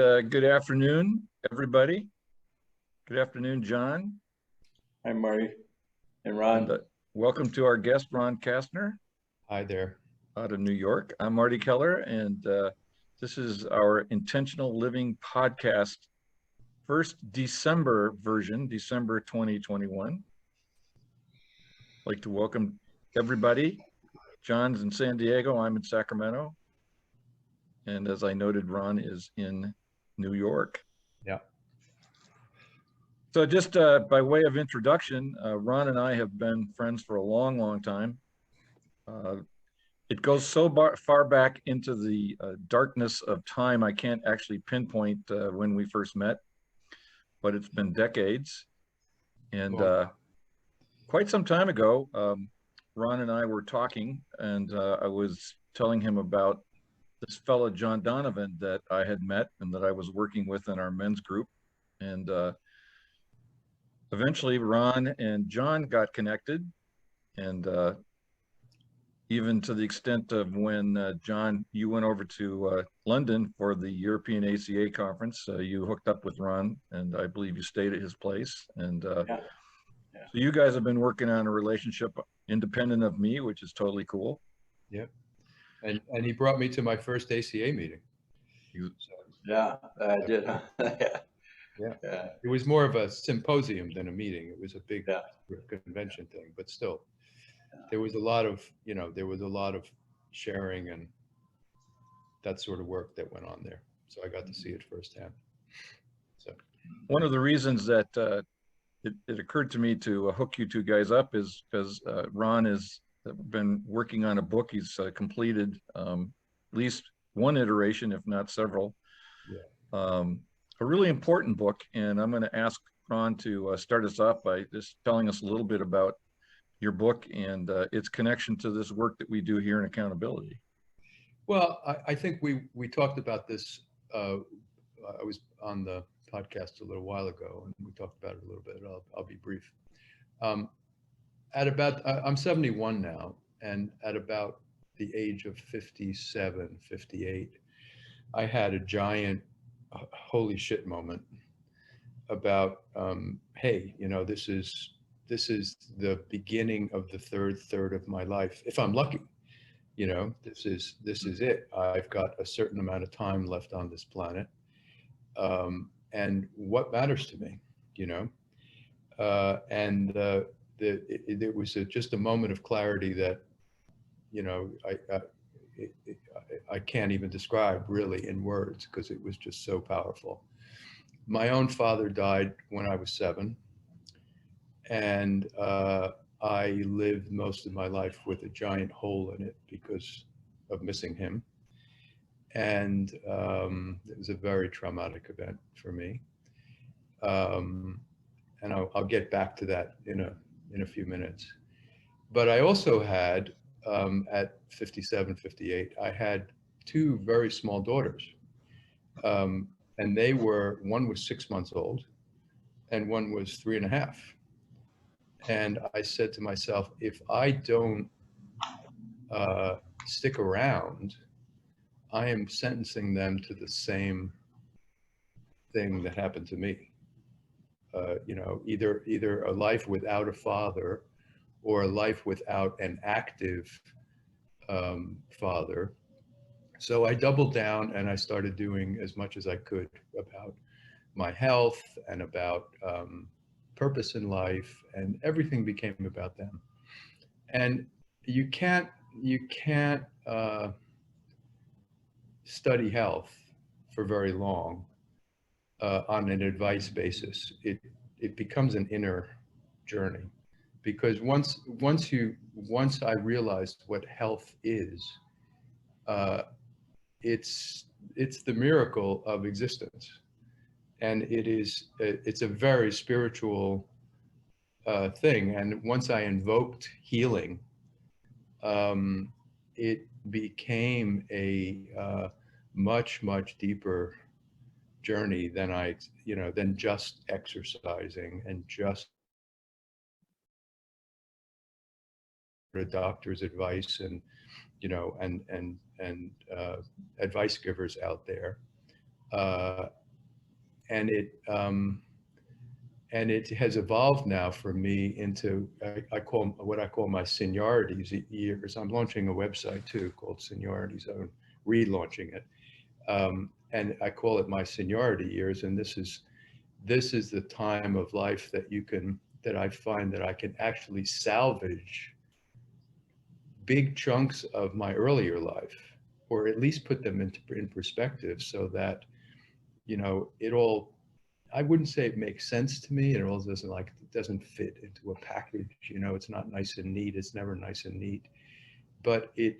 Good afternoon, everybody. Good afternoon, John. Hi, Marty and Ron. And, welcome to our guest, Ron Kastner. Hi there. Out of New York. I'm Marty Keller, and this is our Intentional Living podcast, first December version, December 2021. I'd like to welcome everybody. John's in San Diego, I'm in Sacramento. And as I noted, Ron is in New York. Yeah. So just by way of introduction, Ron and I have been friends for a long, long time. It goes so far back into the darkness of time, I can't actually pinpoint when we first met, but it's been decades. And quite some time ago, Ron and I were talking, and I was telling him about this fellow, John Donovan, that I had met and that I was working with in our men's group. And eventually Ron and John got connected, and even to the extent of when, John, you went over to London for the European ACA conference, you hooked up with Ron, and I believe you stayed at his place. And Yeah. so you guys have been working on a relationship independent of me, which is totally cool. Yep. And he brought me to my first ACA meeting. Yeah, I did. Yeah. Yeah. It was more of a symposium than a meeting. It was a big Yeah. convention thing, but still, there was a lot of, there was a lot of sharing and that sort of work that went on there. So I got to see it firsthand. So one of the reasons that it occurred to me to hook you two guys up is because Ron has been working on a book. He's completed at least one iteration, if not several. Yeah. A really important book, and I'm going to ask Ron to start us off by just telling us a little bit about your book and its connection to this work that we do here in accountability. Well, I think we talked about this. I was on the podcast a little while ago, and we talked about it a little bit. I'll be brief. At about, I'm 71 now, and at about the age of 57, 58, I had a giant holy shit moment about, hey, this is the beginning of the third of my life. If I'm lucky, this is it. I've got a certain amount of time left on this planet. And what matters to me, and it was just a moment of clarity that, I can't even describe really in words, because it was just so powerful. My own father died when I was 7, and I lived most of my life with a giant hole in it because of missing him. And it was a very traumatic event for me. And I'll get back to that in a few minutes. But I also had, at 57, 58, I had 2 very small daughters. And one was 6 months old and one was 3.5. And I said to myself, if I don't stick around, I am sentencing them to the same thing that happened to me. Either a life without a father or a life without an active father. So I doubled down and I started doing as much as I could about my health and about purpose in life, and everything became about them. And you can't study health for very long on an advice basis. It becomes an inner journey, because once I realized what health is, it's the miracle of existence, and it's a very spiritual thing. And once I invoked healing, it became a much deeper journey than just exercising and just a doctor's advice and advice givers out there. uh, and it has evolved now for me into I call what I call my seniority years. I'm launching a website too called Seniority Zone, relaunching it, and I call it my seniority years. And this is the time of life that I find that I can actually salvage big chunks of my earlier life, or at least put them in perspective, so that, you know, it all, I wouldn't say it makes sense to me. It all doesn't fit into a package. You know, it's not nice and neat. It's never nice and neat. But a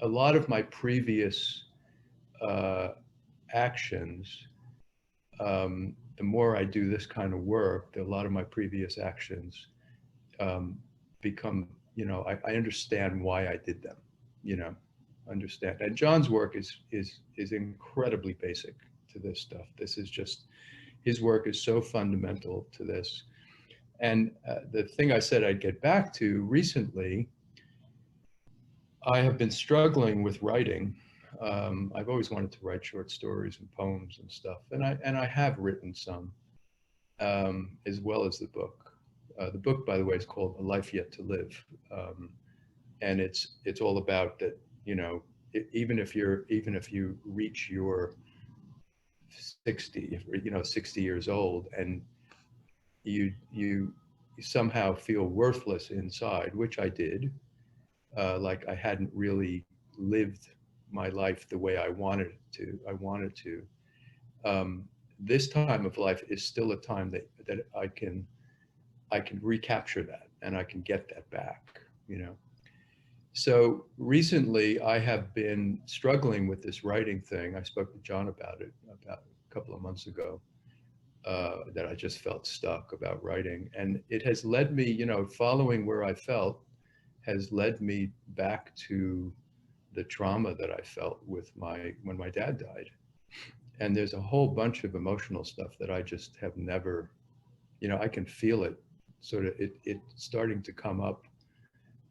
lot of my previous actions, the more I do this kind of work, a lot of my previous actions become, you know, I understand why I did them, you know, understand. And John's work is incredibly basic to this stuff. This is just, his work is so fundamental to this. And the thing I said I'd get back to recently, I have been struggling with writing. I've always wanted to write short stories and poems and stuff, and I have written some, as well as the book. The book, by the way, is called A Life Yet to Live, and it's all about that. You know, even if you reach your 60, you know, 60 years old, and you somehow feel worthless inside, which I did, like I hadn't really lived my life the way I wanted to. This time of life is still a time that I can recapture that, and I can get that back, you know. So recently I have been struggling with this writing thing. I spoke to John about it about a couple of months ago, that I just felt stuck about writing. And it has led me, you know, following where I felt has led me back to the trauma that I felt with when my dad died. And there's a whole bunch of emotional stuff that I just have never, you know, I can feel it sort of, it starting to come up,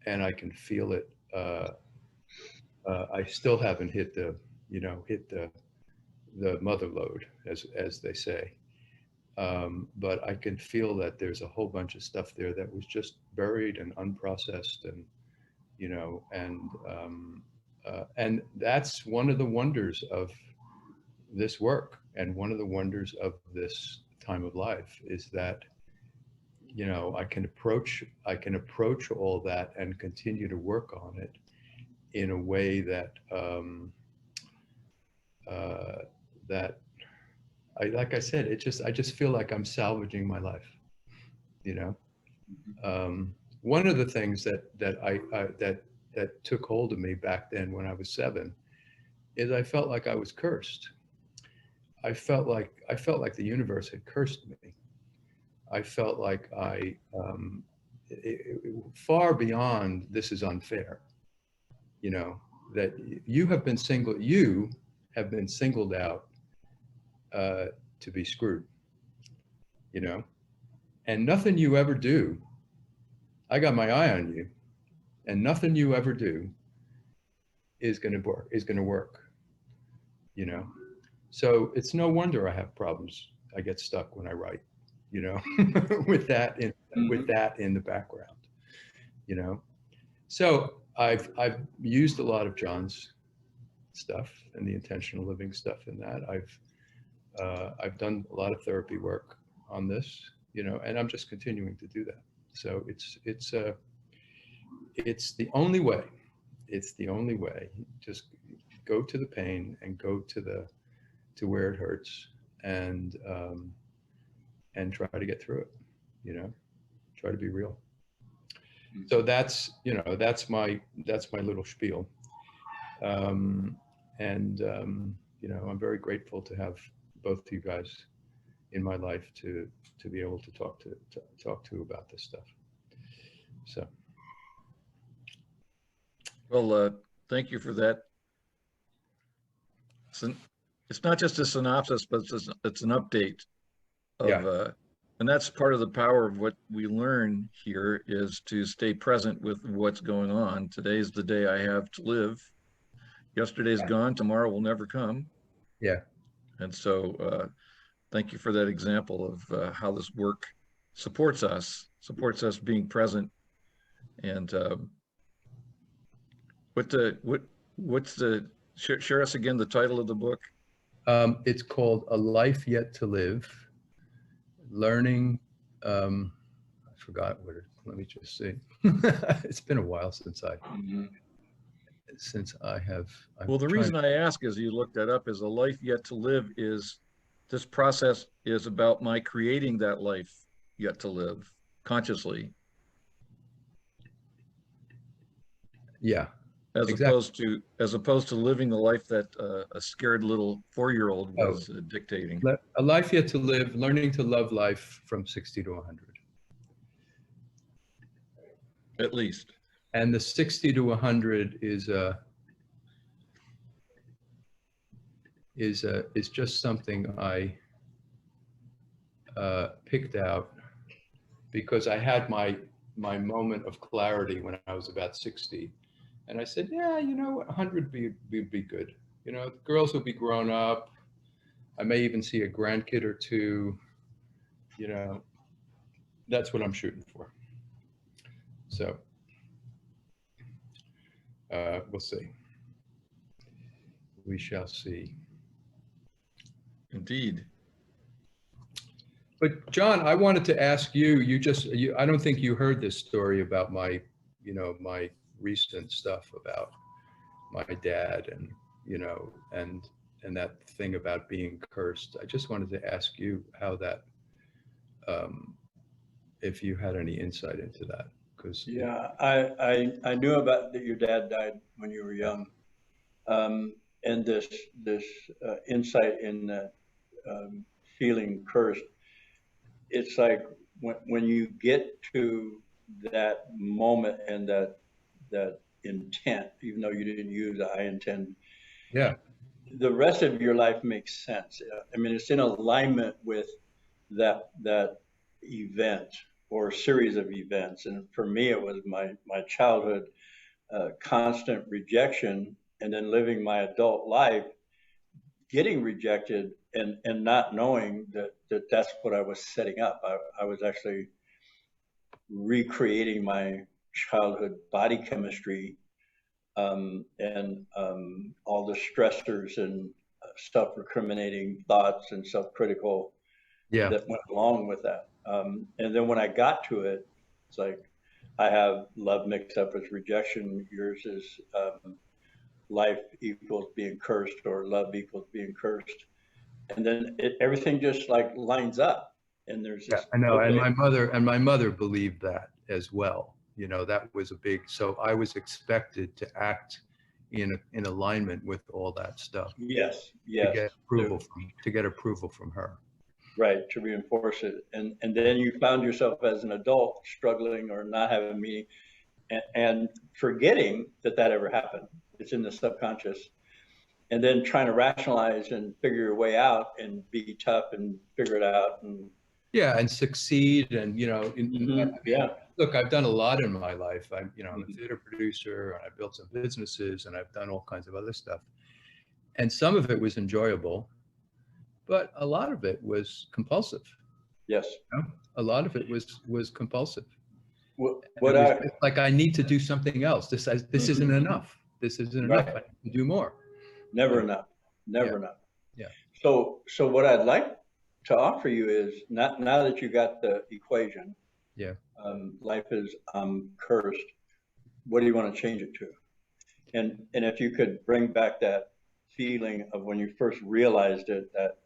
and I can feel it. I still haven't hit the mother lode, as they say. But I can feel that there's a whole bunch of stuff there that was just buried and unprocessed, and, you know, and that's one of the wonders of this work, and one of the wonders of this time of life is that, you know, I can approach all that and continue to work on it in a way that like I said, I just feel like I'm salvaging my life, you know. One of the things that took hold of me back then when I was 7 is I felt like I was cursed. I felt like the universe had cursed me. I felt like far beyond this is unfair, you know, that you have been singled out to be screwed, you know, and nothing you ever do, I got my eye on you, and nothing you ever do is going to work, you know. So it's no wonder I have problems. I get stuck when I write, you know, with that in the background, you know. So I've used a lot of John's stuff and the intentional living stuff in that. I've done a lot of therapy work on this, you know, and I'm just continuing to do that. So it's the only way. It's the only way. Just go to the pain and go to where it hurts, and try to get through it, you know, try to be real. So that's, you know, that's my little spiel. You know, I'm very grateful to have both of you guys in my life to be able to talk to about this stuff. So. Well, thank you for that. It's not just a synopsis, but it's an update of, and that's part of the power of what we learn here, is to stay present with what's going on. Today's the day I have to live. Yesterday's gone, tomorrow will never come. Yeah. And so thank you for that example of how this work supports us being present. And share us again the title of the book. It's called A Life Yet to Live, Learning, I forgot what it, let me just see. It's been a while since I have. Well, the reason I ask is you looked that up is A Life Yet to Live is, this process is about my creating that life yet to live consciously. Yeah. As opposed to living the life that a scared little 4-year-old was dictating. A Life Yet to Live, Learning to Love Life from 60 to 100. At least. And the 60 to 100 is just something I picked out because I had my moment of clarity when I was about 60. And I said, yeah, you know, 100 would be good. You know, the girls will be grown up. I may even see a grandkid or two. You know, that's what I'm shooting for. So we'll see. We shall see. Indeed. But John, I wanted to ask you, I don't think you heard this story about my recent stuff about my dad and, you know, and that thing about being cursed. I just wanted to ask you how that, if you had any insight into that, because yeah, I knew about that your dad died when you were young, and this insight in that feeling cursed. It's like when you get to that moment and that intent, even though you didn't use I intend. Yeah. The rest of your life makes sense. I mean, it's in alignment with that event or series of events. And for me, it was my childhood constant rejection, and then living my adult life, getting rejected and not knowing that's what I was setting up. I was actually recreating my childhood body chemistry and all the stressors and self-recriminating thoughts and self-critical that went along with that. And then when I got to it, it's like I have love mixed up with rejection. Yours is life equals being cursed, or love equals being cursed. And then everything just like lines up. And there's this, I know, okay. and my mother believed that as well. You know, that was a big, so I was expected to act in alignment with all that stuff. Yes. To get approval from her. Right, to reinforce it. And then you found yourself as an adult struggling or not having meaning and forgetting that ever happened. It's in the subconscious. And then trying to rationalize and figure your way out and be tough and figure it out. And yeah, and succeed. And, you know, yeah. Look, I've done a lot in my life. I'm a theater producer, and I built some businesses, and I've done all kinds of other stuff. And some of it was enjoyable, but a lot of it was compulsive. Yes. You know? A lot of it was compulsive. Like I need to do something else. This isn't enough. This isn't enough. I need to do more. Never enough. Never enough. Yeah. So what I'd like to offer you is, now that you got the equation, yeah, life is cursed, what do you want to change it to? And if you could bring back that feeling of when you first realized it, that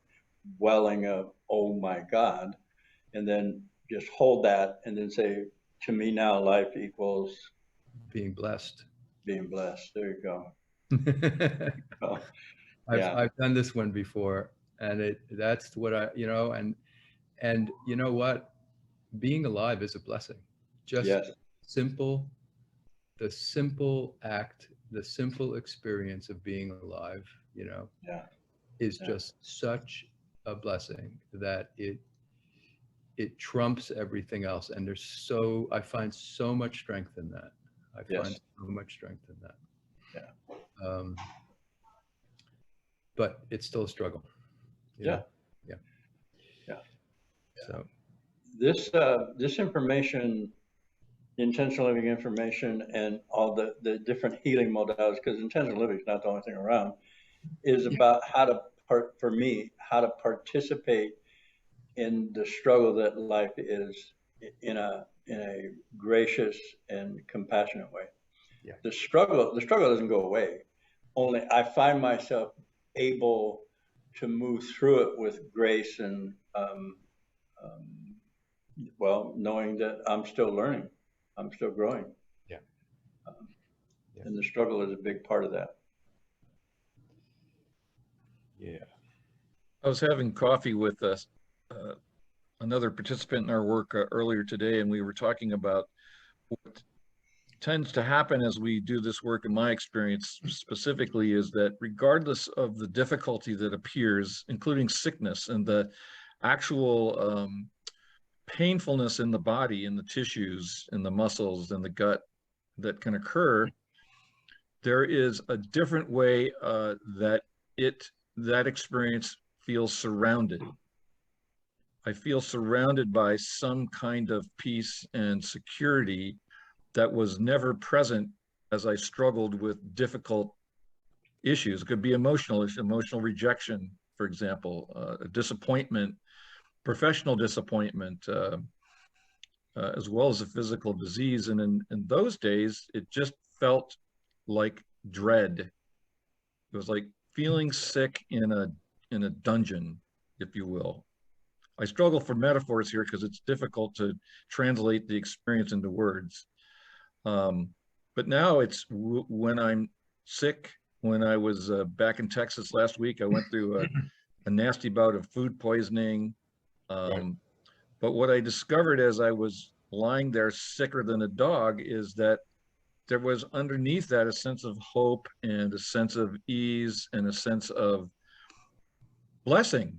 welling of, oh my God, and then just hold that and then say, to me now, life equals being blessed. Being blessed. There you go. I've done this one before, and that's what I, you know, and you know what, being alive is a blessing. Just the simple act, the simple experience of being alive, you know, is just such a blessing that it trumps everything else. And I find so much strength in that. I find so much strength in that. Yeah. but it's still a struggle. Yeah. Yeah. Yeah. So this information, intentional living information, and all the different healing modalities, because intentional living is not the only thing around, is about how to for me, how to participate in the struggle that life is in a gracious and compassionate way. Yeah. The struggle doesn't go away. Only I find myself able to move through it with grace and well, knowing that I'm still learning, I'm still growing. Yeah. And the struggle is a big part of that. Yeah. I was having coffee with another participant in our work earlier today, and we were talking about what tends to happen as we do this work, in my experience specifically, is that regardless of the difficulty that appears, including sickness and the actual painfulness in the body, in the tissues, in the muscles, and the gut that can occur, there is a different way that experience feels surrounded. I feel surrounded by some kind of peace and security that was never present as I struggled with difficult issues. It could be emotional rejection, for example, disappointment, professional disappointment, as well as a physical disease. And in those days, it just felt like dread. It was like feeling sick in a dungeon, if you will. I struggle for metaphors here because it's difficult to translate the experience into words. But now it's when I'm sick. When I was back in Texas last week, I went through a nasty bout of food poisoning. Right. But what I discovered as I was lying there sicker than a dog is that there was underneath that a sense of hope and a sense of ease and a sense of blessing.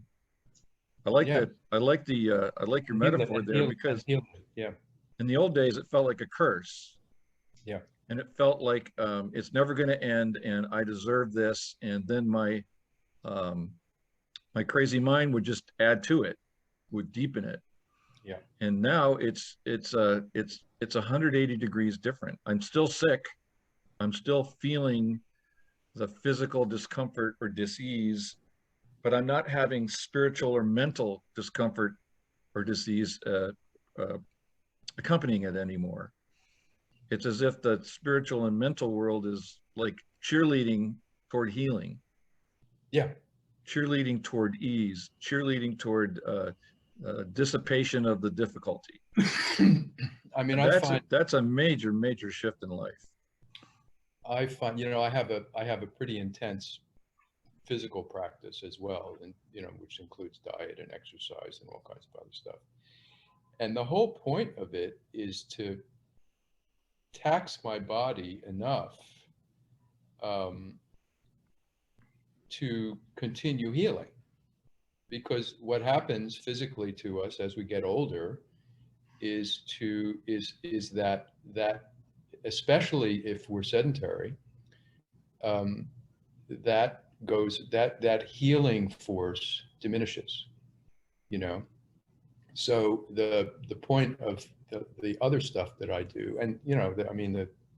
I like that. I like your metaphor there, because yeah, in the old days it felt like a curse. Yeah. And it felt like it's never going to end, and I deserve this. And then my crazy mind would just add to it, would deepen it. Yeah. And now it's 180 degrees different. I'm still sick. I'm still feeling the physical discomfort or dis-ease, but I'm not having spiritual or mental discomfort or disease accompanying it anymore. It's as if the spiritual and mental world is like cheerleading toward healing. Yeah. Cheerleading toward ease, cheerleading toward dissipation of the difficulty. I mean, that's a major, major shift in life. I find, I have a pretty intense physical practice as well, and which includes diet and exercise and all kinds of other stuff. And the whole point of it is to tax my body enough to continue healing. Because what happens physically to us as we get older is that especially if we're sedentary, that healing force diminishes, So the point of the other stuff that I do, and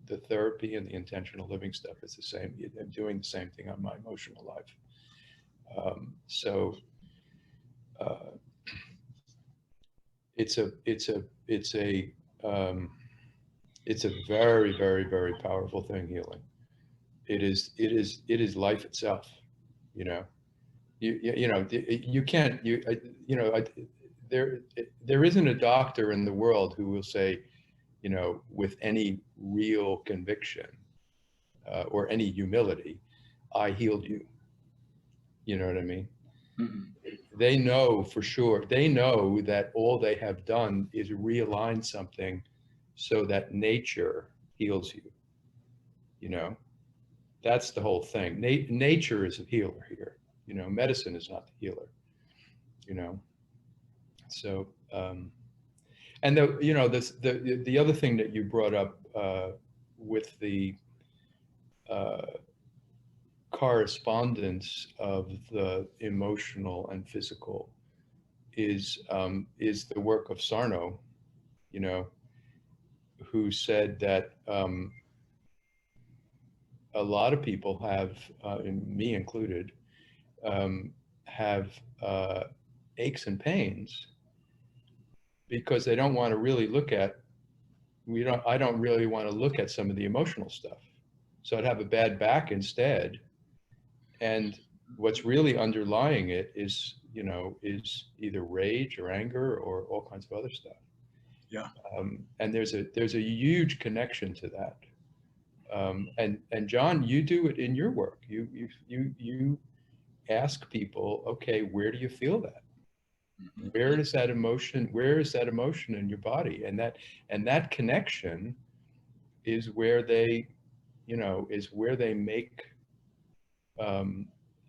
the therapy and the intentional living stuff is the same. I'm doing the same thing on my emotional life. It's a very, very, very powerful thing, healing. It is life itself, there isn't a doctor in the world who will say, with any real conviction or any humility, I healed you. You know what I mean? Mm-hmm. They know for sure. They know that all they have done is realign something so that nature heals you. That's the whole thing. Nature is a healer here. Medicine is not the healer. So, and the other thing that you brought up with the correspondence of the emotional and physical is the work of Sarno, you know, who said that a lot of people have, and me included, have aches and pains because they don't want to really look at, I don't really want to look at some of the emotional stuff. So I'd have a bad back instead. And what's really underlying it is, you know, is either rage or anger or all kinds of other stuff. Yeah. And there's a huge connection to that. And John, you do it in your work. You ask people, okay, where do you feel that? Mm-hmm. Where is that emotion in your body? And that connection is where they, you know, is where they make,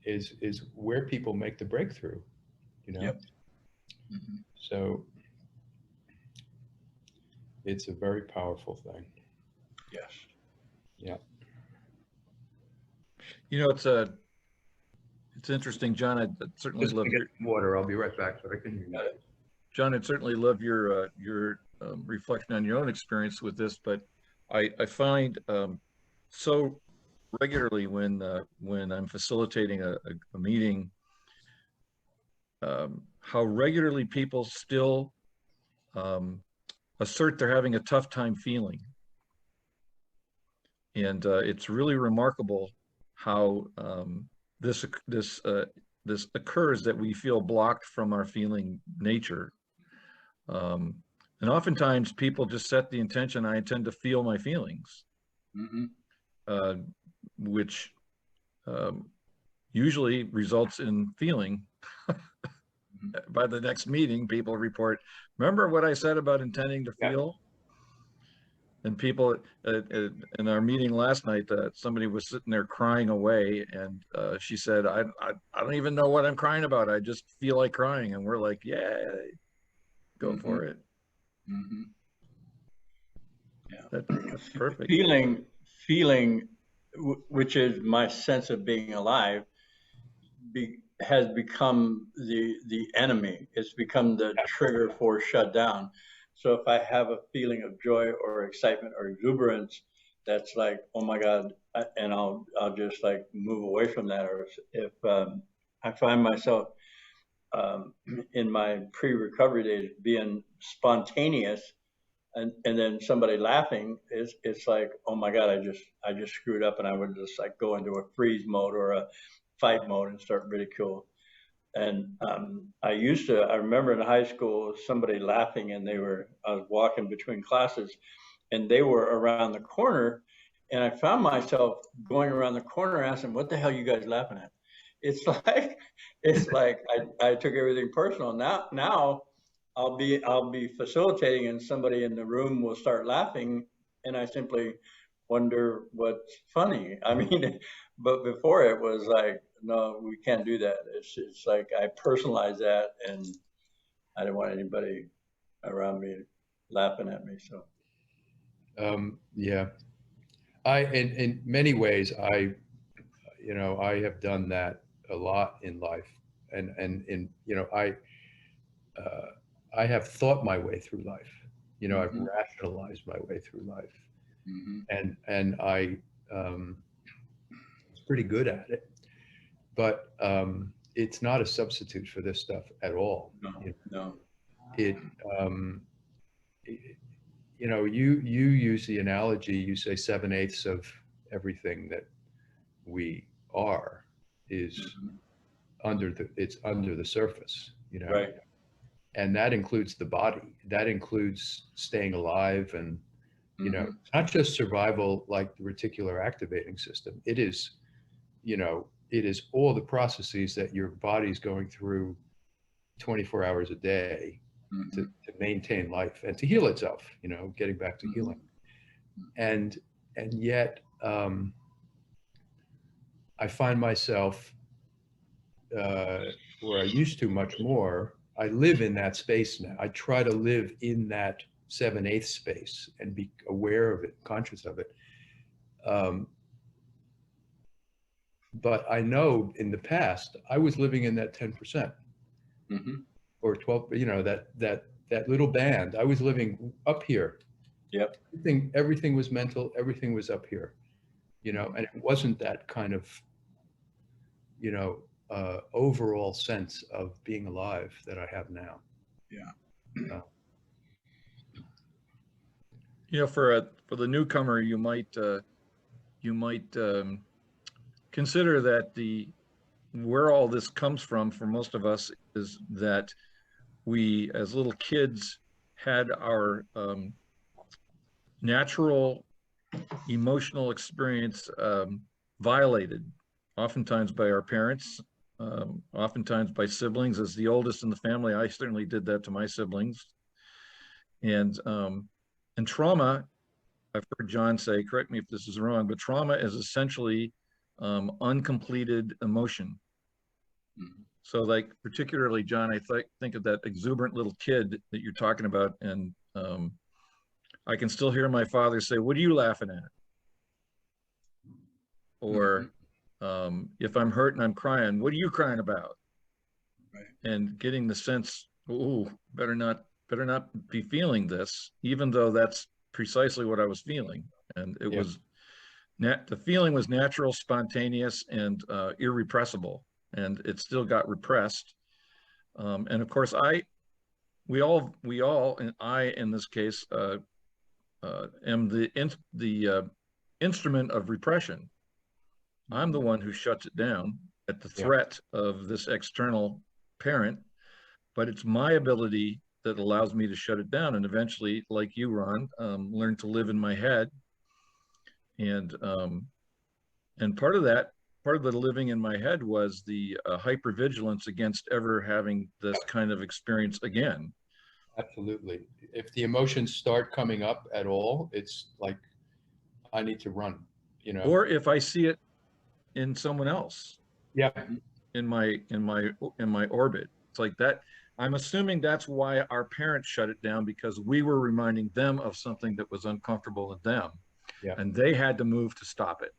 is where people make the breakthrough, you know? Yep. Mm-hmm. So it's a very powerful thing. Yes. Yeah. You know, it's interesting, John. I certainly Just love get some water. I'll be right back so I can hear you. John, I'd certainly love your reflection on your own experience with this, but I find so regularly when I'm facilitating a meeting, how regularly people still assert they're having a tough time feeling. And it's really remarkable how this occurs, that we feel blocked from our feeling nature. And oftentimes people just set the intention, I intend to feel my feelings, Mm-hmm. Which usually results in feeling. By the next meeting, people report, remember what I said about intending to feel? And people in our meeting last night, somebody was sitting there crying away, and she said, I don't even know what I'm crying about. I just feel like crying. And we're like, yeah, go Mm-hmm. for it. Mm-hmm. Yeah. That's perfect. Feeling, which is my sense of being alive, has become the enemy. It's become the trigger for shutdown. So if I have a feeling of joy or excitement or exuberance, that's like, oh my God, and I'll just like move away from that. Or if I find myself in my pre-recovery days being spontaneous, and then somebody laughing, it's like, oh my God, I just screwed up, and I would just like go into a freeze mode or a fight mode and start ridicule. And I remember in high school, somebody laughing, and I was walking between classes, and they were around the corner, and I found myself going around the corner asking, what the hell are you guys laughing at? It's like I took everything personal. Now I'll be facilitating, and somebody in the room will start laughing, and I simply wonder what's funny. I mean, but before it was like, no, we can't do that. It's like I personalize that, and I didn't want anybody around me laughing at me. So yeah, in many ways, I have done that a lot in life, and in, you know, I have thought my way through life. You know, Mm-hmm. I've rationalized my way through life, Mm-hmm. and I was pretty good at it, but it's not a substitute for this stuff at all. No. It, you know, you use the analogy, you say 7/8 of everything that we are is it's under the surface, you know. Right. And that includes the body, that includes staying alive, and you know, it's not just survival like the reticular activating system. It is, you know, it is all the processes that your body's going through 24 hours a day to maintain life and to heal itself, you know, getting back to healing. And yet I find myself where I used to much more, I live in that space now. I try to live in that 7/8 space and be aware of it, conscious of it. But I know in the past, I was living in that 10%. Mm-hmm. Or 12, you know, that little band. I was living up here. Yep. Everything was mental, everything was up here, you know, and it wasn't that kind of, you know, overall sense of being alive that I have now. Yeah. You know, for the newcomer, you might consider that where all this comes from for most of us is that we, as little kids, had our natural emotional experience violated, oftentimes by our parents, oftentimes by siblings. As the oldest in the family, I certainly did that to my siblings. And trauma, I've heard John say, correct me if this is wrong, but trauma is essentially uncompleted emotion. Mm-hmm. So like, particularly, John, I think of that exuberant little kid that you're talking about. And I can still hear my father say, "What are you laughing at?" Or if I'm hurt and I'm crying, "What are you crying about?" Right. And getting the sense, "Ooh, better not be feeling this," even though that's precisely what I was feeling. And it was the feeling was natural, spontaneous, and irrepressible, and it still got repressed. And of course, we all, and I, in this case, am the instrument of repression. I'm the one who shuts it down at the threat of this external parent, but it's my ability that allows me to shut it down. And eventually, like you, Ron, learn to live in my head. And part of the living in my head was the hypervigilance against ever having this kind of experience again. Absolutely. If the emotions start coming up at all, it's like, I need to run, you know. Or if I see it in someone else. Yeah. In my orbit. It's like that. I'm assuming that's why our parents shut it down, because we were reminding them of something that was uncomfortable with them. Yeah. And they had to move to stop it.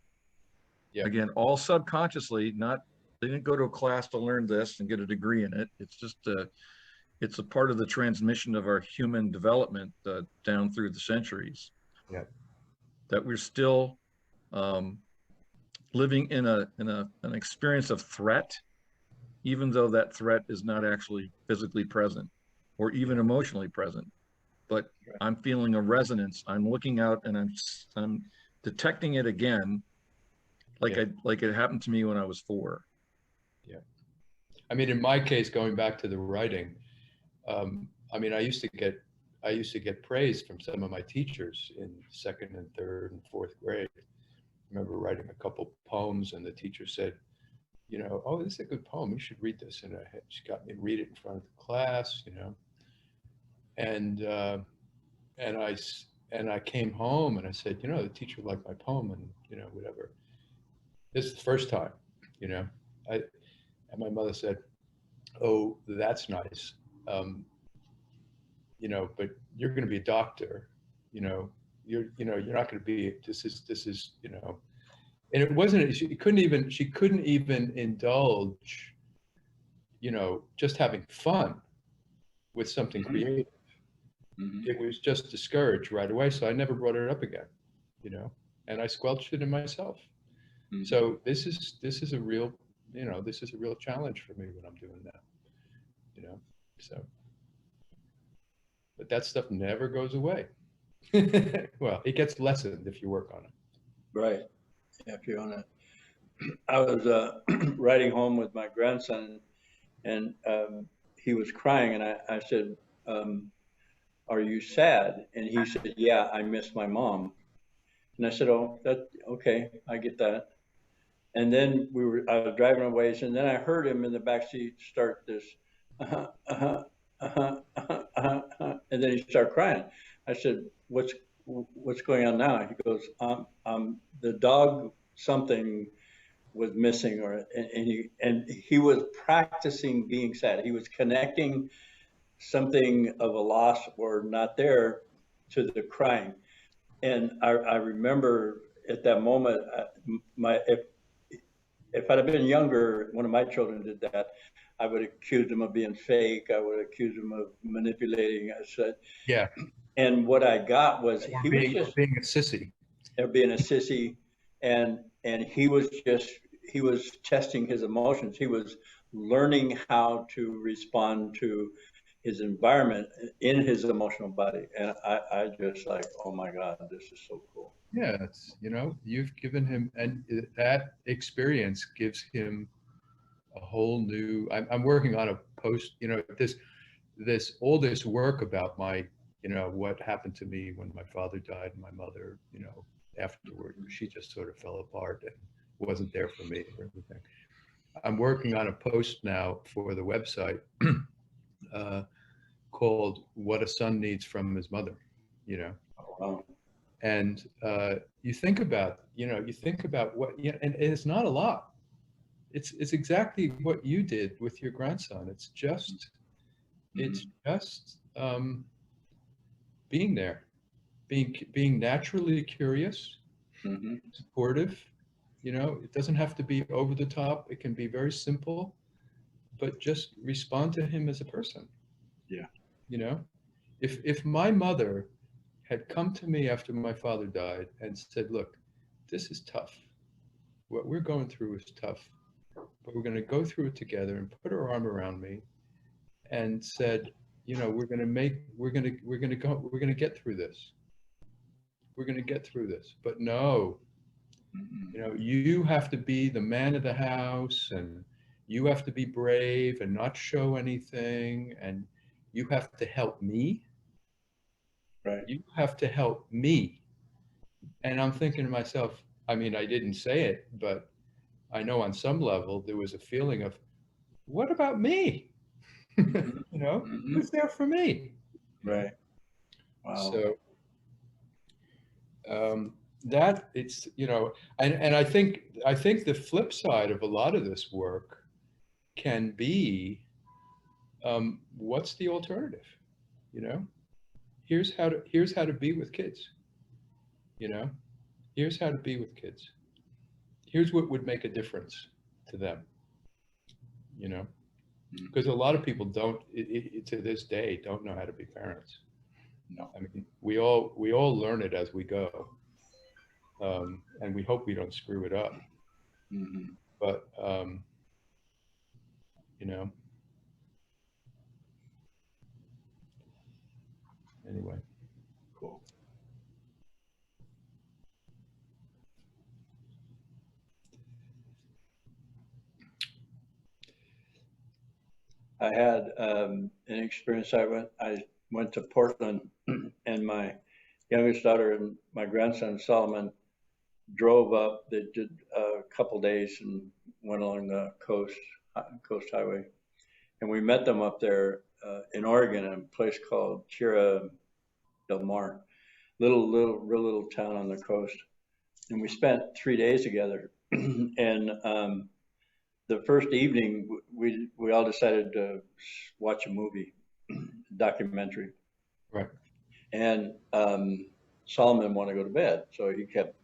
Yeah. Again, all subconsciously, they didn't go to a class to learn this and get a degree in it. It's just it's a part of the transmission of our human development down through the centuries. Yeah. That we're still living in an experience of threat, even though that threat is not actually physically present or even emotionally present. But I'm feeling a resonance. I'm looking out and I'm detecting it again, like it happened to me when I was 4. Yeah. I mean, in my case, going back to the writing, I mean, I used to get praise from some of my teachers in 2nd and 3rd and 4th grade. I remember writing a couple poems, and the teacher said, you know, "Oh, this is a good poem. You should read this." And she got me to read it in front of the class, you know. And I came home and I said, you know, the teacher liked my poem, and you know, whatever. This is the first time, you know. And my mother said, "Oh, that's nice. You know, but you're going to be a doctor. You know, you're not going to be. This is, you know." And it wasn't. She couldn't even indulge, you know, just having fun with something creative. It was just discouraged right away. So I never brought it up again, you know, and I squelched it in myself. So this is a real, you know, this is a real challenge for me when I'm doing that, you know. So, but that stuff never goes away. Well, it gets lessened if you work on it. Right. Yeah, if you're on it. I was riding home with my grandson, and he was crying, and I said, "Are you sad?" And he said, "Yeah, I miss my mom." And I said, "Oh, okay, I get that." And then I was driving a ways, and then I heard him in the backseat start this, and then he started crying. I said, "What's going on now?" He goes, "The dog something was missing," and he was practicing being sad. He was connecting something of a loss or not there to the crying. And I remember at that moment, if I'd have been younger, one of my children did that, I would accuse them of being fake. I would accuse them of manipulating. I said, Yeah. And what I got was Or he was just being a sissy. being a sissy, and he was testing his emotions. He was learning how to respond to his environment in his emotional body, and I just like, oh my God, this is so cool. Yeah, it's, you've given him, and that experience gives him a whole new. I'm working on a post. All this work about my, what happened to me when my father died and my mother, afterward, she just sort of fell apart and wasn't there for me or everything. I'm working on a post now for the website called "What a Son Needs from His Mother," and you think about what, and it's not a lot. It's exactly what you did with your grandson. It's just being there, being naturally curious, supportive. It doesn't have to be over the top. It can be very simple, but just respond to him as a person. Yeah. If my mother had come to me after my father died and said, look, this is tough. What we're going through is tough, but we're going to go through it together, and put her arm around me and said, we're going to get through this. We're going to get through this. But no, you have to be the man of the house, and you have to be brave and not show anything, and you have to help me. Right. You have to help me. And I'm thinking to myself, I mean, I didn't say it, but I know on some level there was a feeling of, what about me? Who's there for me? Right. Wow. So that it's, and I think the flip side of a lot of this work can be, what's the alternative? Here's how to be with kids. Here's how to be with kids. Here's what would make a difference to them. Because a lot of people don't, to this day, don't know how to be parents. No. I mean, we all learn it as we go, and we hope we don't screw it up. But anyway. Cool. I had an experience. I went to Portland, and my youngest daughter and my grandson Solomon drove up. They did a couple days and went along the coast highway, and we met them up there in Oregon, in a place called Tierra del Mar, real little town on the coast. And we spent 3 days together. And the first evening, we all decided to watch a movie, documentary. Right. And Solomon wanted to go to bed, so he kept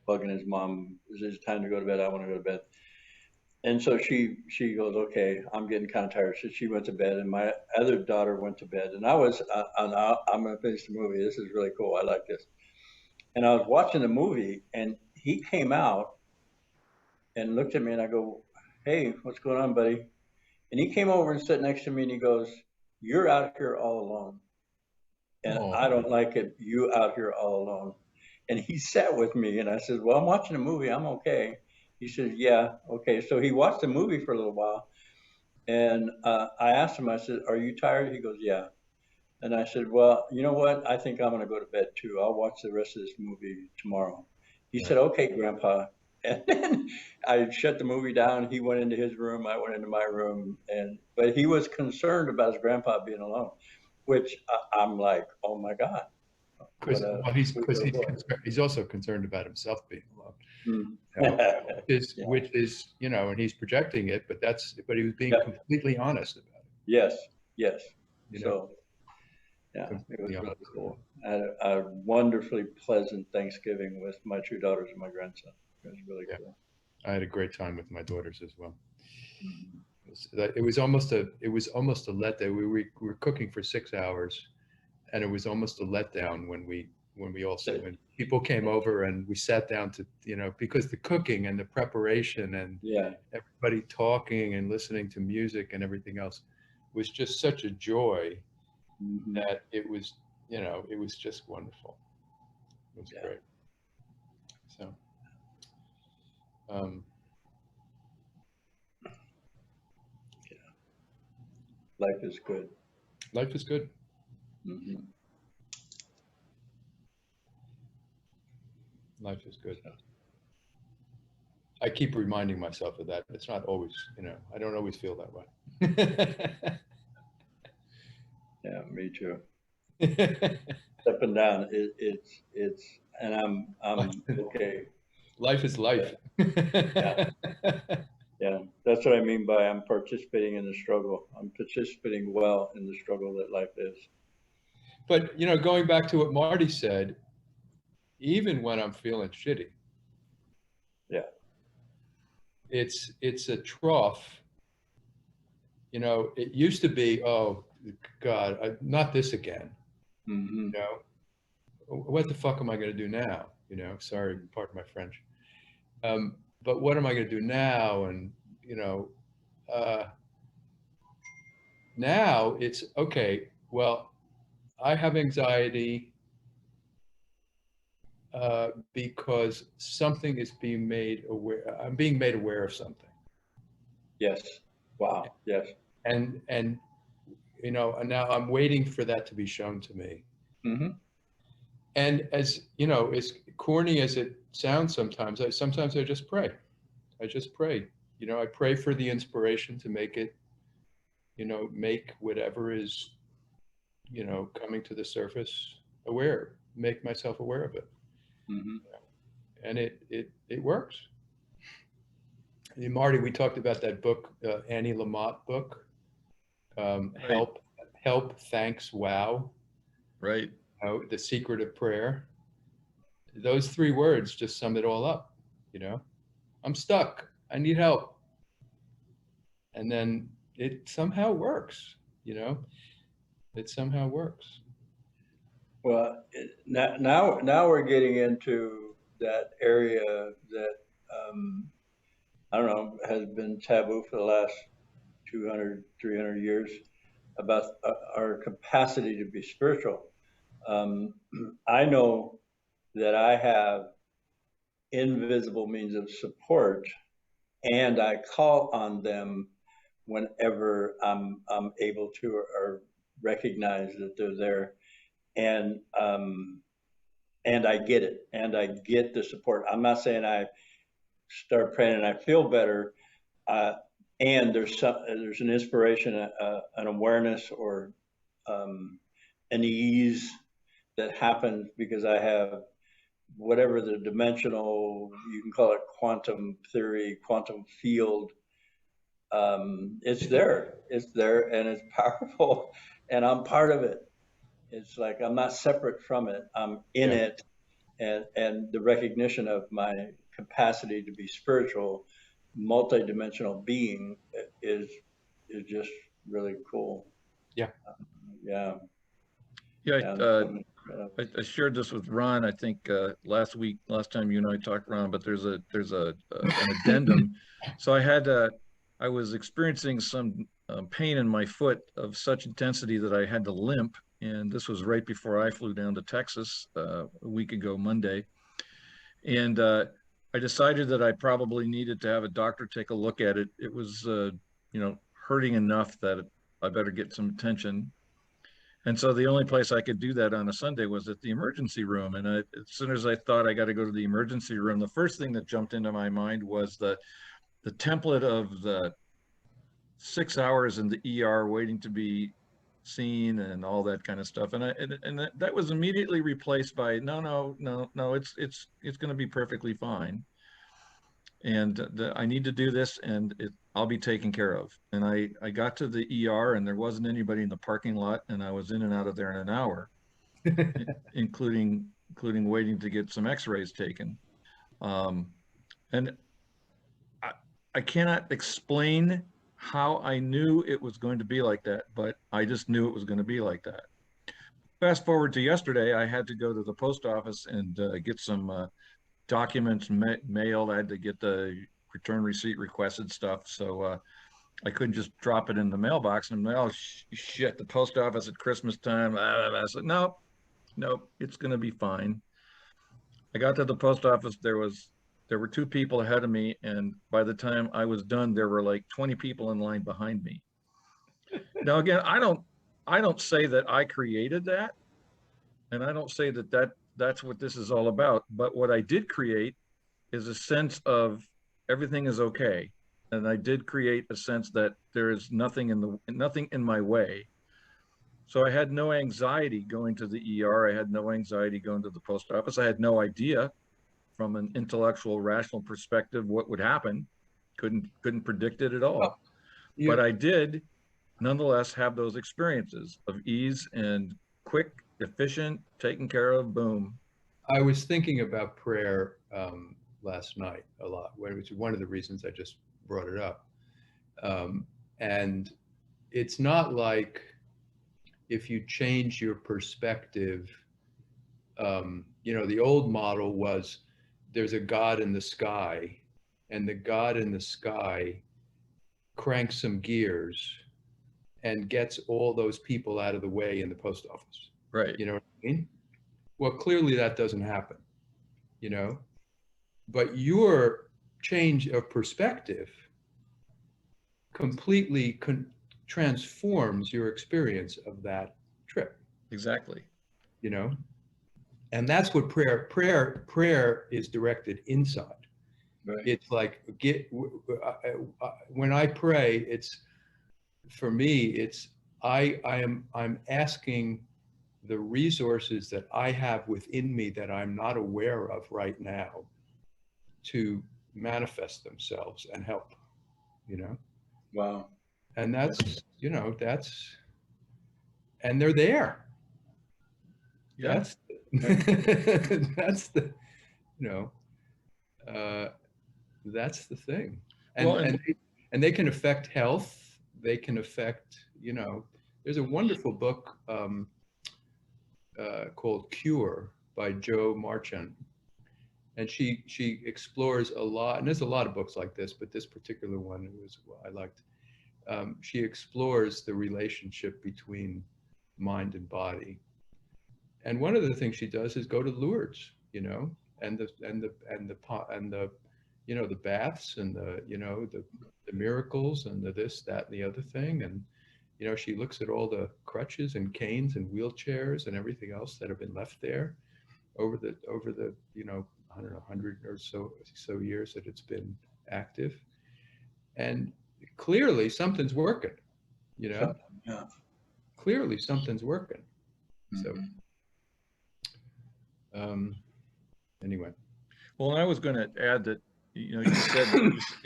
bugging his mom, is it time to go to bed? I want to go to bed. And so she goes, okay, I'm getting kind of tired. So she went to bed, and my other daughter went to bed. And I was, I'm going to finish the movie. This is really cool. I like this. And I was watching the movie, and he came out and looked at me, and I go, hey, what's going on, buddy? And he came over and sat next to me, and he goes, you're out here all alone. And I don't like it. You out here all alone. And he sat with me, and I said, well, I'm watching a movie. I'm okay. He said, yeah, okay. So he watched the movie for a little while. And I asked him, I said, are you tired? He goes, yeah. And I said, well, you know what? I think I'm going to go to bed too. I'll watch the rest of this movie tomorrow. He said, okay, Grandpa. And then I shut the movie down. He went into his room. I went into my room. But he was concerned about his grandpa being alone, which I'm like, oh my God. He's also concerned about himself being alone. Yeah. Which is, and he's projecting it, but he was being completely honest about it. Yes. So, yeah, it was really cool. I had a wonderfully pleasant Thanksgiving with my two daughters and my grandson. It was really cool. I had a great time with my daughters as well. It was almost a letdown. We were cooking for 6 hours, and it was almost a letdown when when people came over and we sat down to, because the cooking and the preparation and everybody talking and listening to music and everything else was just such a joy that it was just wonderful. It was great. So, life is good. Life is good. Life is good. I keep reminding myself of that. It's not always, I don't always feel that way. Yeah, me too. Up and down. And I'm okay. Life is life. Yeah, that's what I mean by I'm participating in the struggle. I'm participating well in the struggle that life is. But, going back to what Marty said, even when I'm feeling shitty, it's a trough. It used to be, oh God, not this again. What the fuck am I going to do now? Sorry, pardon my French. But what am I going to do now? And, now it's okay. Well, I have anxiety because something is being made aware. I'm being made aware of something. Yes. Wow. Yes. And now I'm waiting for that to be shown to me. And as corny as it sounds sometimes, I just pray. I just pray. I pray for the inspiration to make it, make whatever is, coming to the surface make myself aware of it. And it works. And Marty, we talked about that book, Annie Lamott book, Help, Thanks, Wow. Right. The Secret of Prayer. Those 3 words just sum it all up. I'm stuck. I need help. And then it somehow works. It somehow works. Well, now we're getting into that area that I don't know, has been taboo for the last 200, 300 years about our capacity to be spiritual. I know that I have invisible means of support, and I call on them whenever I'm able to or recognize that they're there, and I get it, and I get the support. I'm not saying I start praying and I feel better, and there's an inspiration, an awareness, or an ease that happens because I have whatever the dimensional, you can call it quantum theory, quantum field. It's there, and it's powerful, and I'm part of it. It's like I'm not separate from it. I'm in it, and the recognition of my capacity to be spiritual, multidimensional being is just really cool. I shared this with Ron, I think last time you and I talked, Ron, but there's an addendum. So I was experiencing some pain in my foot of such intensity that I had to limp. And this was right before I flew down to Texas a week ago, Monday. And I decided that I probably needed to have a doctor take a look at it. It was, hurting enough that I better get some attention. And so the only place I could do that on a Sunday was at the emergency room. And as soon as I thought I got to go to the emergency room, the first thing that jumped into my mind was the template of the 6 hours in the ER waiting to be seen and all that kind of stuff. And that was immediately replaced by no, it's going to be perfectly fine. And I need to do this, and I'll be taken care of. And I got to the ER, and there wasn't anybody in the parking lot, and I was in and out of there in an hour, including waiting to get some x-rays taken. And I cannot explain how I knew it was going to be like that, but I just knew it was going to be like that. Fast forward to yesterday, I had to go to the post office and get some documents mailed. I had to get the return receipt requested stuff. So I couldn't just drop it in the mailbox and, oh, shit, the post office at Christmas time. I said, no, it's going to be fine. I got to the post office. There were two people ahead of me. And by the time I was done, there were like 20 people in line behind me. Now, again, I don't say that I created that. And I don't say that's what this is all about. But what I did create is a sense of everything is okay. And I did create a sense that there is nothing in my way. So I had no anxiety going to the ER. I had no anxiety going to the post office. I had no idea from an intellectual, rational perspective what would happen. Couldn't predict it at all. But I did nonetheless have those experiences of ease and quick, efficient, taken care of, boom. I was thinking about prayer last night a lot, which is one of the reasons I just brought it up. And it's not like if you change your perspective, the old model was there's a God in the sky, and the God in the sky cranks some gears and gets all those people out of the way in the post office. Right. You know what I mean? Well, clearly that doesn't happen, but your change of perspective completely transforms your experience of that trip. Exactly. And that's what prayer is directed inside. Right. It's like when I pray, it's for me, it's I'm asking the resources that I have within me that I'm not aware of right now to manifest themselves and help, Wow. And that's, and they're there. Yeah. That's the, that's the thing. And they can affect health. They can affect, there's a wonderful book called Cure by Jo Marchand. And she explores a lot, and there's a lot of books like this, but this particular one was what I liked. She explores the relationship between mind and body. And one of the things she does is go to Lourdes, and the baths and the miracles and the this, that, and the other thing. And, she looks at all the crutches and canes and wheelchairs and everything else that have been left there over the I don't know, 100 or so years that it's been active. And clearly something's working, Yeah. Clearly something's working. Mm-hmm. So, anyway. Well, and I was going to add that, you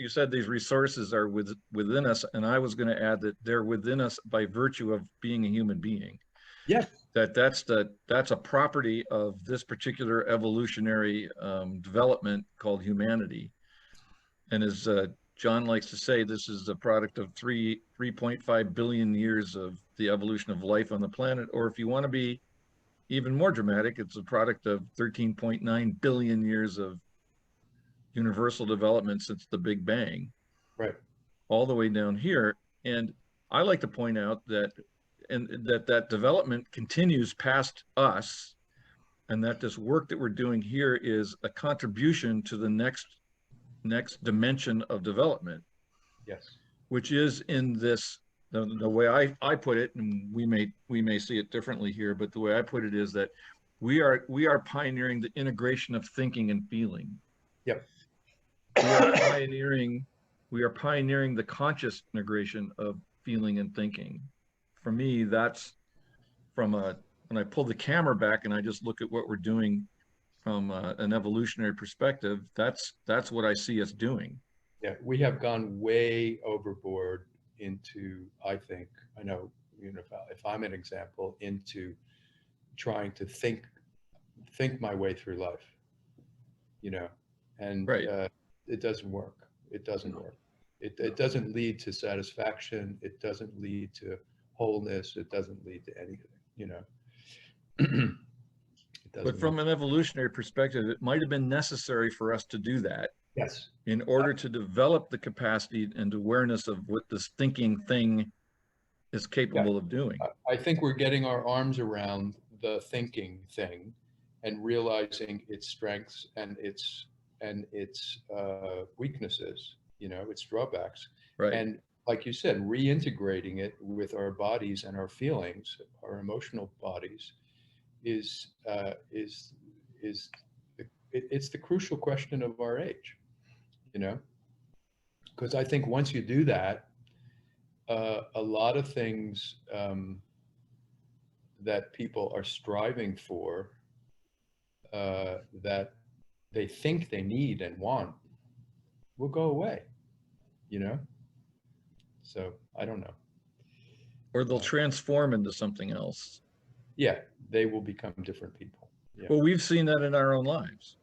said these resources are within us, and I was going to add that they're within us by virtue of being a human being. Yes. That's a property of this particular evolutionary development called humanity. And as John likes to say, this is the product of 3.5 billion years of the evolution of life on the planet. Or if you want to be even more dramatic, it's a product of 13.9 billion years of universal development since the Big Bang. Right. All the way down here. And I like to point out that that development continues past us, and that this work that we're doing here is a contribution to the next dimension of development. Yes. Which is in this, the way I put it, and we may see it differently here, but the way I put it is that we are pioneering the integration of thinking and feeling. Yep. We are pioneering the conscious integration of feeling and thinking. For me, that's when I pull the camera back and I just look at what we're doing from an evolutionary perspective, that's what I see us doing. Yeah, we have gone way overboard into, I know, if I'm an example, into trying to think my way through life, and right. It doesn't work. It doesn't work. It doesn't lead to satisfaction. It doesn't lead to wholeness. It doesn't lead to anything, you know. But from an evolutionary perspective, it might have been necessary for us to do that. Yes. In order to develop the capacity and awareness of what this thinking thing is capable of doing. I think we're getting our arms around the thinking thing and realizing its strengths and its weaknesses, you know, its drawbacks. Right. And like you said, reintegrating it with our bodies and our feelings, our emotional bodies, it's the crucial question of our age, you know, because I think once you do that, a lot of things that people are striving for, that they think they need and want, will go away, you know? So I don't know. Or they'll transform into something else. Yeah, they will become different people. Yeah. Well, we've seen that in our own lives.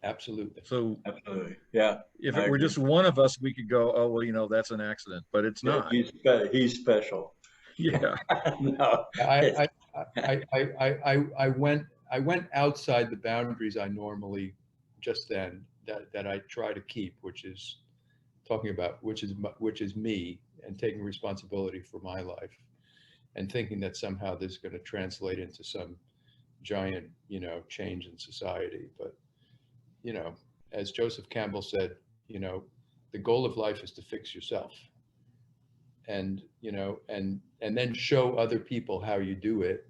Absolutely. So absolutely, yeah. If it were just one of us, we could go, oh, well, you know, that's an accident, but it's not. He's special. Yeah. No. I went outside the boundaries I normally just then that I try to keep, which is talking about, which is me and taking responsibility for my life and thinking that somehow this is going to translate into some giant, you know, change in society. But, you know, as Joseph Campbell said, you know, the goal of life is to fix yourself. And, you know, and then show other people how you do it,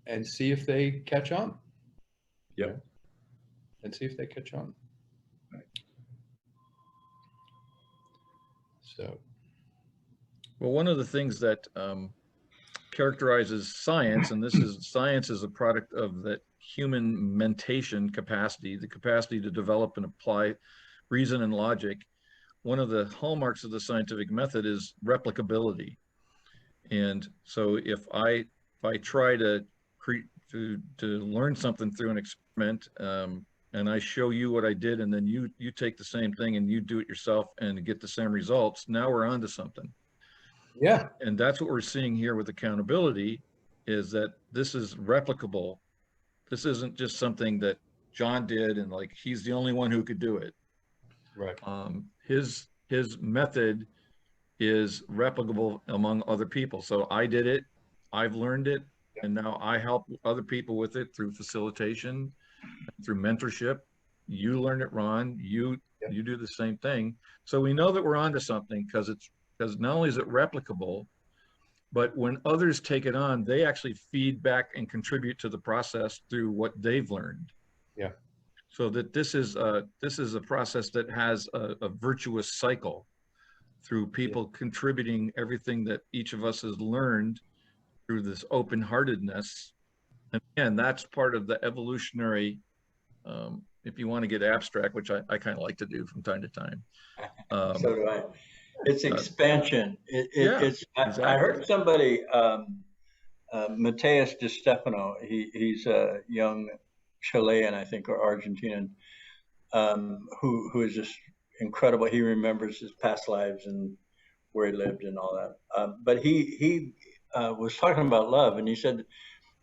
and see if they catch on. Yep. You know? And see if they catch on. Right. So. Well, one of the things that characterizes science, and science is a product of that human mentation capacity, the capacity to develop and apply reason and logic. One of the hallmarks of the scientific method is replicability. And so if I try to learn something through an experiment, and I show you what I did, and then you take the same thing and you do it yourself and get the same results, now we're onto something. Yeah. And that's what we're seeing here with accountability, is that this is replicable. This isn't just something that John did and like he's the only one who could do it. Right. His method is replicable among other people. So I did it, I've learned it, and now I help other people with it through facilitation, through mentorship. You learn it, Ron. You do the same thing. So we know that we're onto something because not only is it replicable, but when others take it on, they actually feed back and contribute to the process through what they've learned. Yeah. So that this is a process that has a virtuous cycle through people contributing everything that each of us has learned through this open-heartedness. And again, that's part of the evolutionary, if you want to get abstract, which I kind of like to do from time to time. So do I. It's expansion. Exactly. I heard somebody, Mateus Di Stefano, he's a young Chilean, I think, or Argentinian, who is just incredible. He remembers his past lives and where he lived and all that. But he was talking about love, and he said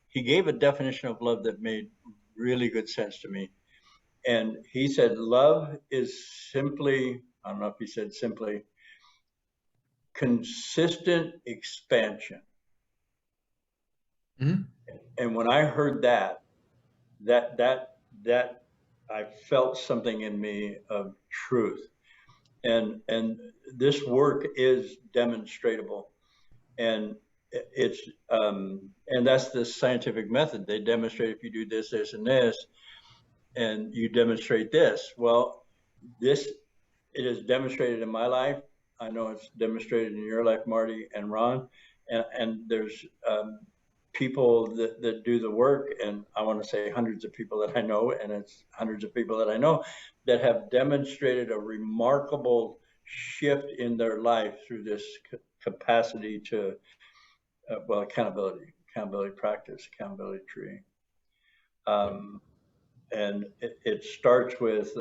he gave a definition of love that made really good sense to me. And he said, love is simply, I don't know if he said simply, consistent expansion. Mm-hmm. And when I heard that I felt something in me of truth. And this work is demonstratable. And it's and that's the scientific method. They demonstrate if you do this, this, and this, and you demonstrate this. Well, it is demonstrated in my life. I know it's demonstrated in your life, Marty and Ron, and there's people that do the work, and I want to say hundreds of people that I know, and it's hundreds of people that I know that have demonstrated a remarkable shift in their life through this capacity to, accountability practice, accountability tree. it starts with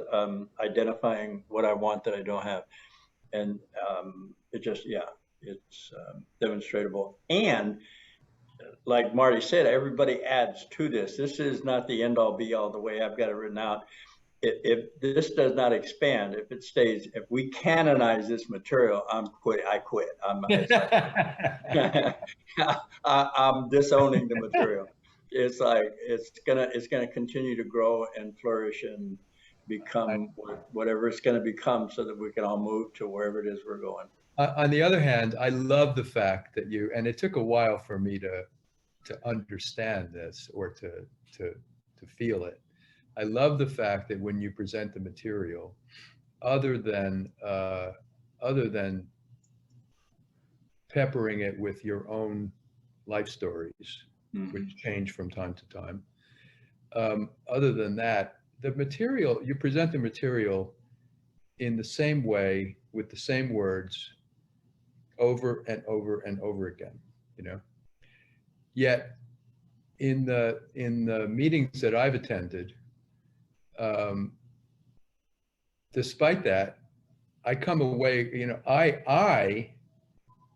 identifying what I want that I don't have. And it just, yeah, it's demonstratable. And like Marty said, everybody adds to this. This is not the end all be all the way I've got it written out. If this does not expand, if it stays, if we canonize this material, I quit. I'm disowning the material. It's like it's gonna continue to grow and flourish and become whatever it's gonna become, so that we can all move to wherever it is we're going. On the other hand, I love the fact that and it took a while for me to understand this or to feel it. I love the fact that when you present the material, other than peppering it with your own life stories, which change from time to time, other than that, the material, you present the material in the same way with the same words over and over and over again, you know. Yet in the meetings that I've attended, despite that, I come away, you know, I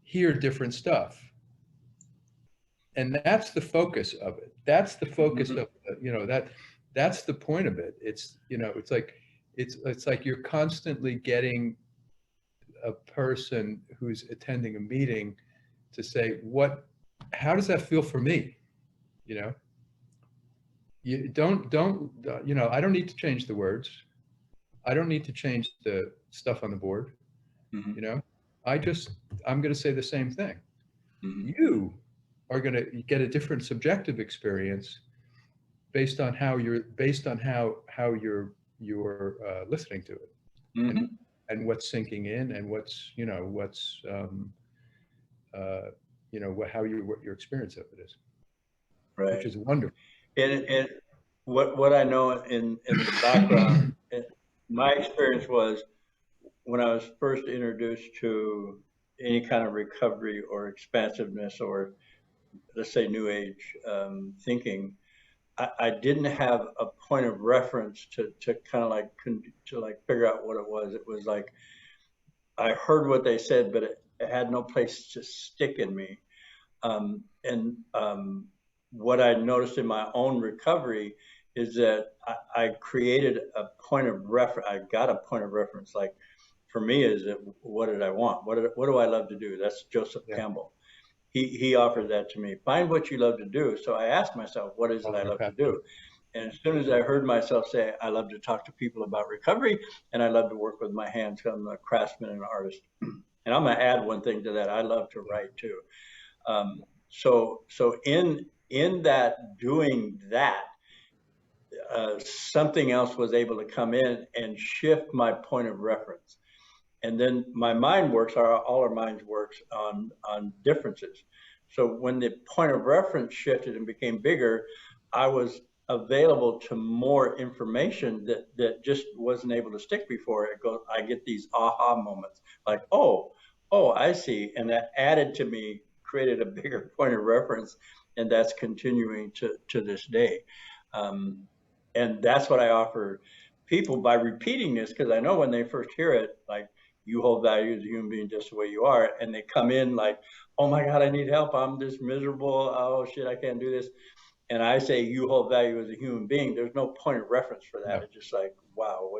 hear different stuff, and that's the focus of it. That's the focus of, you know, that's the point of it. It's, you know, it's like you're constantly getting a person who's attending a meeting to say, how does that feel for me? You know, you don't, you know, I don't need to change the words. I don't need to change the stuff on the board. You know, I'm going to say the same thing. You are going to get a different subjective experience based on how you're listening to it, and what's sinking in, and what's, you know, what's, you know, what your experience of it is, right? Which is wonderful. And what I know in the background, my experience was when I was first introduced to any kind of recovery or expansiveness, or let's say New Age thinking, I didn't have a point of reference to kind of like figure out what it was. It was like I heard what they said, but it had no place to stick in me. What I noticed in my own recovery is that I created a point of reference. I got a point of reference. Like for me, is that what did I want? What do I love to do? That's Joseph Campbell. He offered that to me. Find what you love to do. So I asked myself, what is it I love to do? And as soon as I heard myself say, I love to talk to people about recovery, and I love to work with my hands, I'm a craftsman and an artist. And I'm gonna add one thing to that. I love to write too. So in that doing that, something else was able to come in and shift my point of reference. And then my mind works, all our minds works on differences. So when the point of reference shifted and became bigger, I was available to more information that just wasn't able to stick before. I get these aha moments, like, oh, I see. And that added to me, created a bigger point of reference, and that's continuing to this day. And that's what I offer people by repeating this, because I know when they first hear it, like, you hold value as a human being just the way you are, and they come in like, oh my God, I need help, I'm just miserable, oh shit, I can't do this. And I say, you hold value as a human being, there's no point of reference for that. It's just like, wow,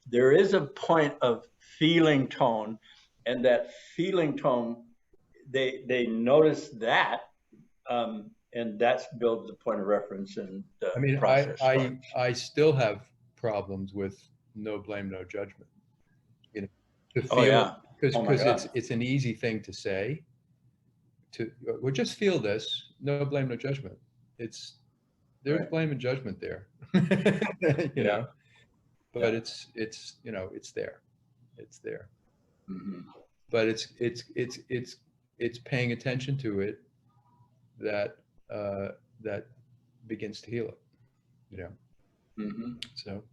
there is a point of feeling tone, and that feeling tone, they notice that, and that's builds the point of reference and the process. I still have problems with no blame, no judgment. You know, to feel, because it's an easy thing to say. Well, just feel this, no blame, no judgment. There's blame and judgment there, you know, but it's you know, it's there, but it's paying attention to it that begins to heal it, you know. So,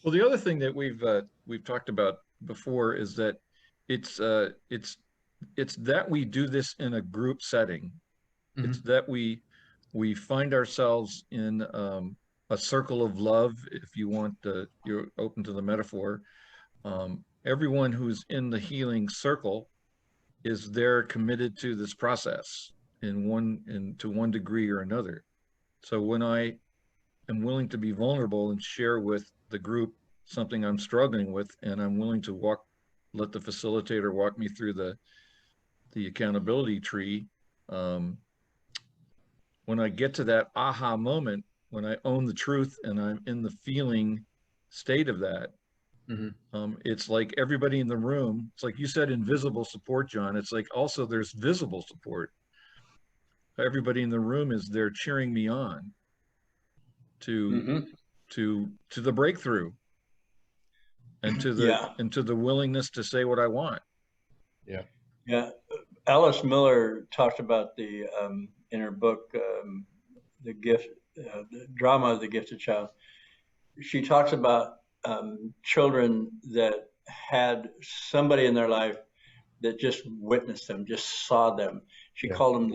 well, the other thing that we've talked about before is that it's that we do this in a group setting. It's that we find ourselves in a a circle of love, if you want, you're open to the metaphor. Everyone who's in the healing circle is there committed to this process to one degree or another. So when I am willing to be vulnerable and share with the group something I'm struggling with, and I'm willing to let the facilitator walk me through the accountability tree, when I get to that aha moment, when I own the truth and I'm in the feeling state of that, it's like everybody in the room, it's like you said, invisible support, John. It's like also there's visible support. Everybody in the room is there cheering me on to the breakthrough and to the willingness to say what I want. Yeah. Alice Miller talked about in her book, the drama of the gifted child. She talks about children that had somebody in their life that just witnessed them, just saw them. She called them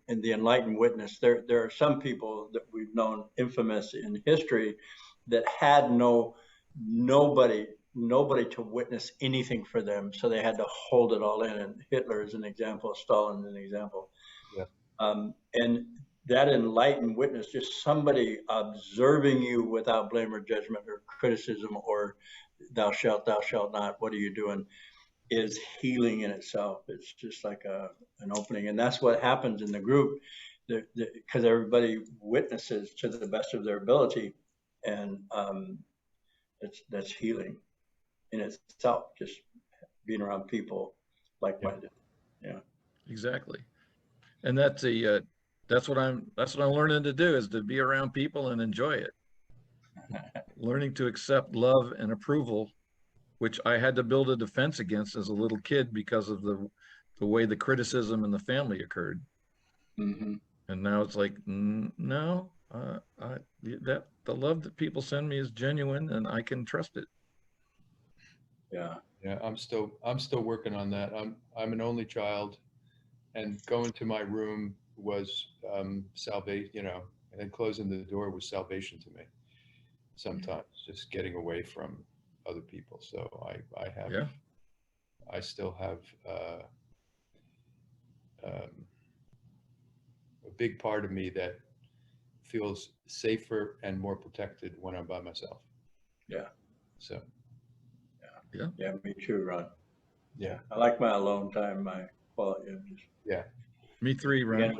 the enlightened witness. There are some people that we've known infamous in history that had nobody to witness anything for them, so they had to hold it all in. And Hitler is an example, Stalin is an example. And that enlightened witness, just somebody observing you without blame or judgment or criticism or thou shalt not, what are you doing, is healing in itself. It's just like an opening. And that's what happens in the group, because everybody witnesses to the best of their ability. And that's healing in itself, just being around people like-minded. Yeah, exactly. And that's what I'm learning to do, is to be around people and enjoy it. Learning to accept love and approval, which I had to build a defense against as a little kid because of the way the criticism in the family occurred. And now it's like, no, the love that people send me is genuine, and I can trust it. Yeah, I'm still working on that. I'm an only child, and going to my room was salvation, and then closing the door was salvation to me. Sometimes just getting away from other people. So I still have a big part of me that feels safer and more protected when I'm by myself. So. Yeah, me too, Ron. Yeah, I like my alone time, my quality of just. Yeah. Me three, Ron.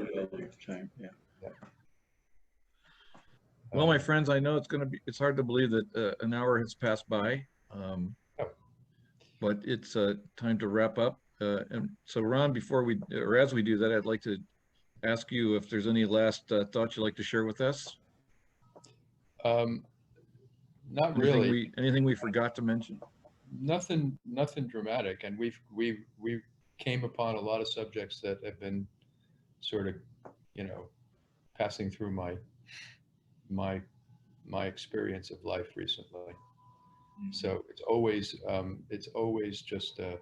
Time. Yeah. Well, my friends, I know it's hard to believe that an hour has passed by, but it's time to wrap up. And so, Ron, as we do that, I'd like to ask you if there's any last thoughts you'd like to share with us. Not really. Anything we forgot to mention? Nothing dramatic. And we came upon a lot of subjects that have been sort of, passing through my experience of life recently. So it's always just a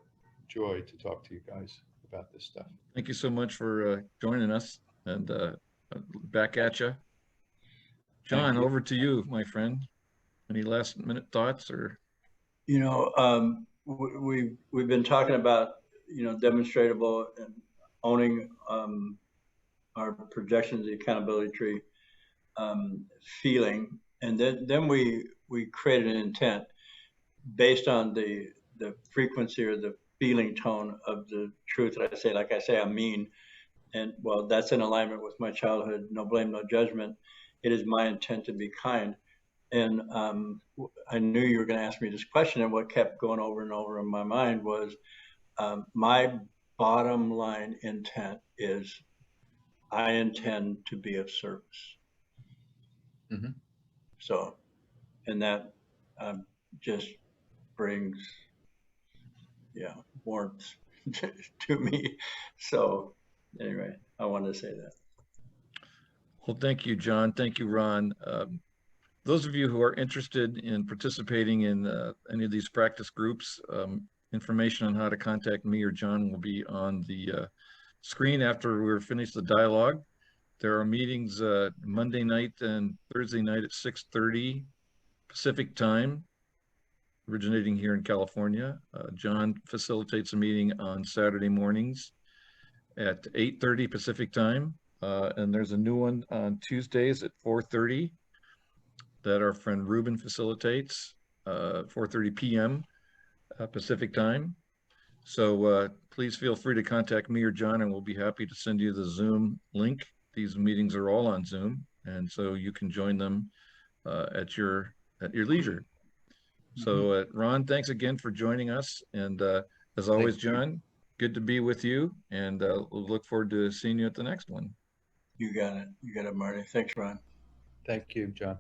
joy to talk to you guys about this stuff. Thank you so much for joining us, and back at you. John, over to you, my friend. Any last minute thoughts? Or we've been talking about demonstratable and owning our projections, the accountability tree, feeling, and then we created an intent based on the frequency or the feeling tone of the truth that I say. Like I say, I'm mean, and well, that's in alignment with my childhood. No blame, no judgment. It is my intent to be kind. And I knew you were going to ask me this question, and what kept going over and over in my mind was my bottom line intent is I intend to be of service. So, and that just brings, warmth to me. So anyway, I wanted to say that. Well, thank you, John. Thank you, Ron. Those of you who are interested in participating in any of these practice groups, information on how to contact me or John will be on the screen after we're finished the dialogue. There are meetings Monday night and Thursday night at 6:30 Pacific time, originating here in California. John facilitates a meeting on Saturday mornings at 8:30 Pacific time. And there's a new one on Tuesdays at 4:30 that our friend Ruben facilitates, 4:30 p.m. Pacific time. So please feel free to contact me or John, and we'll be happy to send you the Zoom link. These meetings are all on Zoom, and so you can join them at your leisure. So Ron, thanks again for joining us. And as always, John, good to be with you, and we'll look forward to seeing you at the next one. You got it. You got it, Marty. Thanks, Ron. Thank you, John.